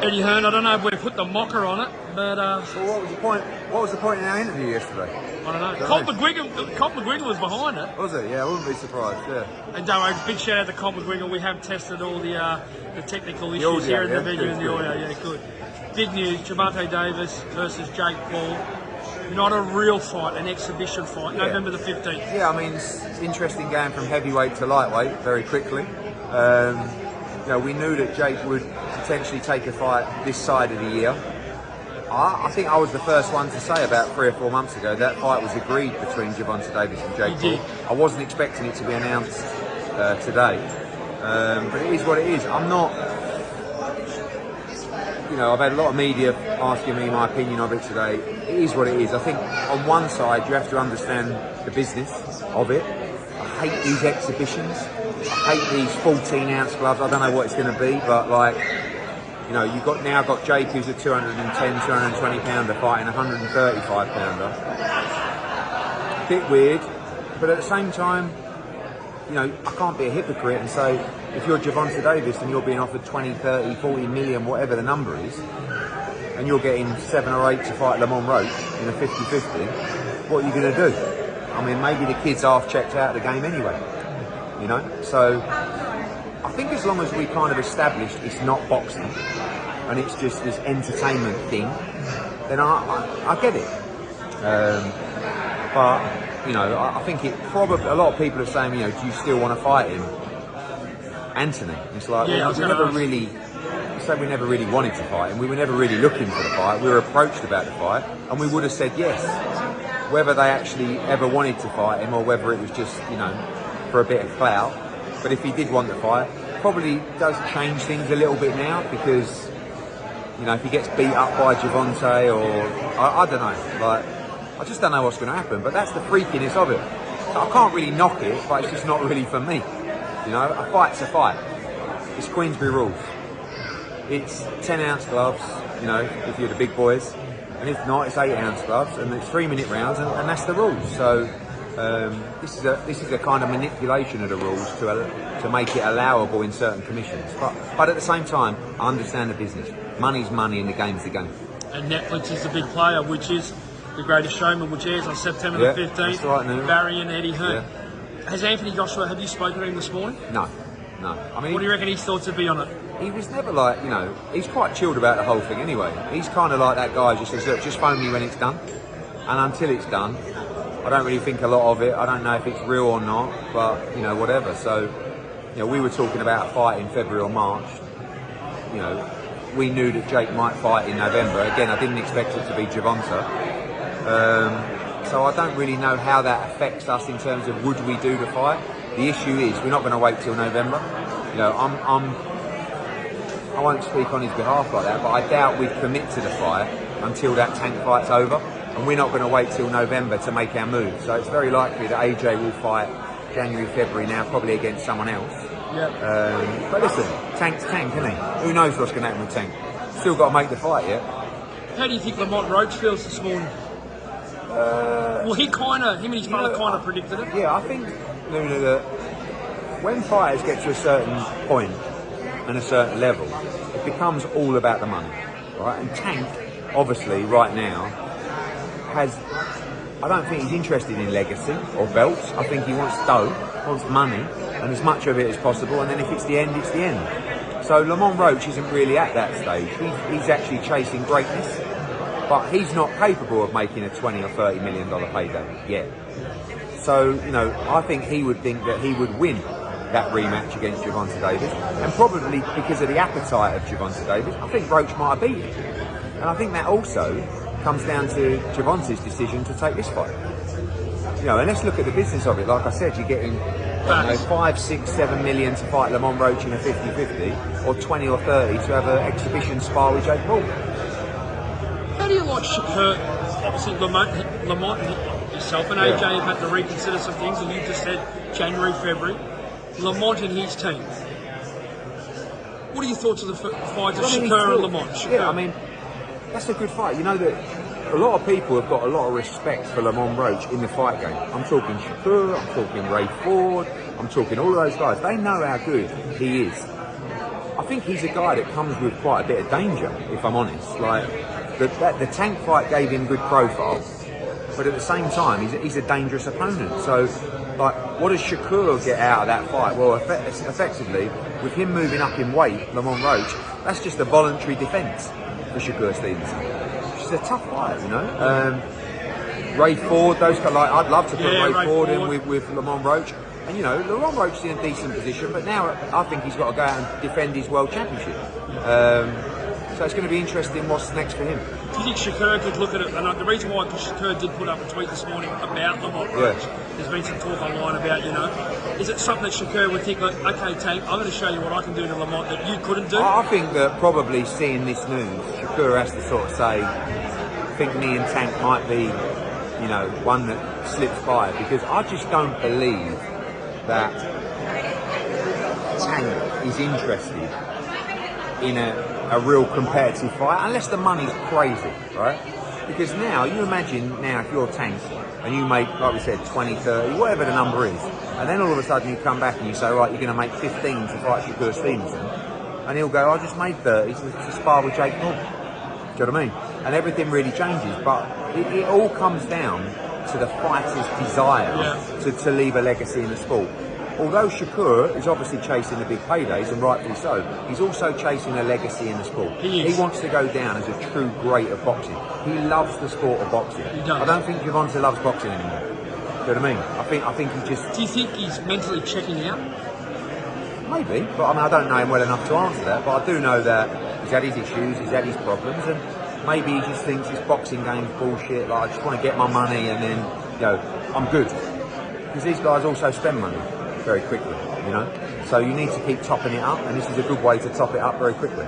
Eddie Hearn, I don't know if we put the mocker on it, but... So what was the point? What was the point in our interview yesterday? I don't know. Colt McGuigan was behind it. Was it? Yeah, I wouldn't be surprised, yeah. And don't worry, big shout out to Colt McGuigan. We have tested all the technical issues here in the video and the audio. Yeah, good. Big news, Gervonta Davis versus Jake Paul. Not a real fight, an exhibition fight, November the 15th. Yeah, I mean, it's interesting going from heavyweight to lightweight very quickly. You know, we knew that Jake would potentially take a fight this side of the year. I think I was the first one to say about 3 or 4 months ago that fight was agreed between Gervonta Davis and Jake Paul. I wasn't expecting it to be announced today, but it is what it is. I'm not, you know, I've had a lot of media asking me my opinion of it today. It is what it is. I think on one side you have to understand the business of it. I hate these exhibitions. I hate these 14-ounce gloves. I don't know what it's going to be, but like, you know, you've now got Jake, who's a 210, 220 pounder fighting a 135 pounder. A bit weird, but at the same time, you know, I can't be a hypocrite and say, if you're Gervonta Davis and you're being offered 20, 30, 40 million, whatever the number is, and you're getting 7 or 8 to fight Lamont Roach in a 50-50, what are you going to do? I mean, maybe the kid's half checked out of the game anyway, you know? So I think as long as we kind of established it's not boxing and it's just this entertainment thing, then I get it. But, you know, I think it probably, a lot of people are saying, you know, do you still want to fight him? Anthony. It's like, well, we never really wanted to fight him. We were never really looking for the fight. We were approached about the fight and we would have said yes. Whether they actually ever wanted to fight him or whether it was just, you know, for a bit of clout. But if he did want to fight, probably does change things a little bit now because, you know, if he gets beat up by Gervonta or, I don't know, like, I just don't know what's going to happen. But that's the freakiness of it. So I can't really knock it, but it's just not really for me. You know, a fight's a fight. It's Queensberry rules. It's 10-ounce gloves, you know, if you're the big boys. And if not, it's 8-ounce gloves, and it's 3-minute rounds, and that's the rules. So this is a kind of manipulation of the rules to make it allowable in certain commissions. But at the same time, I understand the business. Money's money, and the game's the game. And Netflix is the big player, which is The Greatest Showman, which airs on September the 15th. That's right, no. Barry and Eddie Hearn. Yeah. Has Anthony Joshua? Have you spoken to him this morning? No. I mean, what do you reckon his thoughts would be on it? He was never like, you know, he's quite chilled about the whole thing anyway. He's kind of like that guy who just says, look, just phone me when it's done. And until it's done, I don't really think a lot of it. I don't know if it's real or not, but, you know, whatever. So, you know, we were talking about a fight in February or March. You know, we knew that Jake might fight in November. Again, I didn't expect it to be Gervonta. So I don't really know how that affects us in terms of would we do the fight. The issue is we're not going to wait till November. You know, I won't speak on his behalf like that, but I doubt we'd commit to the fight until that Tank fight's over, and we're not going to wait till November to make our move. So it's very likely that AJ will fight January, February now, probably against someone else. Yep. But listen, Tank's Tank, isn't he? Who knows what's going to happen with Tank? Still got to make the fight yet. How do you think Lamont Roach feels this morning? Well, him and his brother kind of predicted it. Yeah, I think, Luna, that when fighters get to a certain point and a certain level, it becomes all about the money, right? And Tank, obviously, right now, I don't think he's interested in legacy or belts. I think he wants dough, wants money, and as much of it as possible, and then if it's the end, it's the end. So Lamont Roach isn't really at that stage. He's actually chasing greatness, but he's not capable of making a $20 or $30 million payday yet. So, you know, I think he would think that he would win that rematch against Gervonta Davis, and probably because of the appetite of Gervonta Davis, I think Roach might have beat him. And I think that also comes down to Gervonta's decision to take this fight. You know, and let's look at the business of it. Like I said, you're getting 5, 6, 7 million to fight Lamont Roach in a 50-50, or 20 or 30 to have an exhibition spar with Jake Paul. How do you like Shakur? Obviously, Lamont yourself and AJ have had to reconsider some things, and you just said January, February. Lamont and his team. What are your thoughts of the fights of Shakur and Lamont? Shakur. Yeah, I mean, that's a good fight. You know that a lot of people have got a lot of respect for Lamont Roach in the fight game. I'm talking Shakur, I'm talking Ray Ford, I'm talking all of those guys. They know how good he is. I think he's a guy that comes with quite a bit of danger, if I'm honest. Like, the Tank fight gave him good profile, but at the same time, he's a dangerous opponent. So, like, what does Shakur get out of that fight? Well, effectively, with him moving up in weight, Lamont Roach, that's just a voluntary defence for Shakur Stevenson. It's a tough fight, you know. Ray Ford, those guys, like, I'd love to put Ray Ford in with Lamont Roach. And, you know, Lamont Roach is in a decent position, but now I think he's got to go out and defend his world championship. So it's going to be interesting what's next for him. Do you think Shakur could look at it? And the reason why Shakur did put up a tweet this morning about Lamont Roach, there's been some talk online about, you know, is it something that Shakur would think, like, okay, Tank, I'm going to show you what I can do to Lamont that you couldn't do? I think that probably seeing this news, Shakur has to sort of say, I think me and Tank might be, you know, one that slips by, because I just don't believe that Tank is interested in a real competitive fight, unless the money's crazy, right? Because now, you imagine now if you're Tank and you make, like we said, 20, 30, whatever the number is, and then all of a sudden you come back and you say, right, you're going to make 15 to fight Shakur Stevenson, and he'll go, I just made 30 to spar with Jake Paul. Do you know what I mean? And everything really changes, but it all comes down to the fighter's desire to leave a legacy in the sport. Although Shakur is obviously chasing the big paydays, and rightfully so, he's also chasing a legacy in the sport. He wants to go down as a true great of boxing. He loves the sport of boxing. He does. I don't think Gervonta loves boxing anymore. Do you know what I mean? I think he just... Do you think he's mentally checking out? Maybe, but I mean, I don't know him well enough to answer that, but I do know that he's had his issues, he's had his problems, and maybe he just thinks this boxing game's bullshit, like, I just want to get my money and then, you know, I'm good. Because these guys also spend money very quickly, you know, so you need to keep topping it up, and this is a good way to top it up very quickly.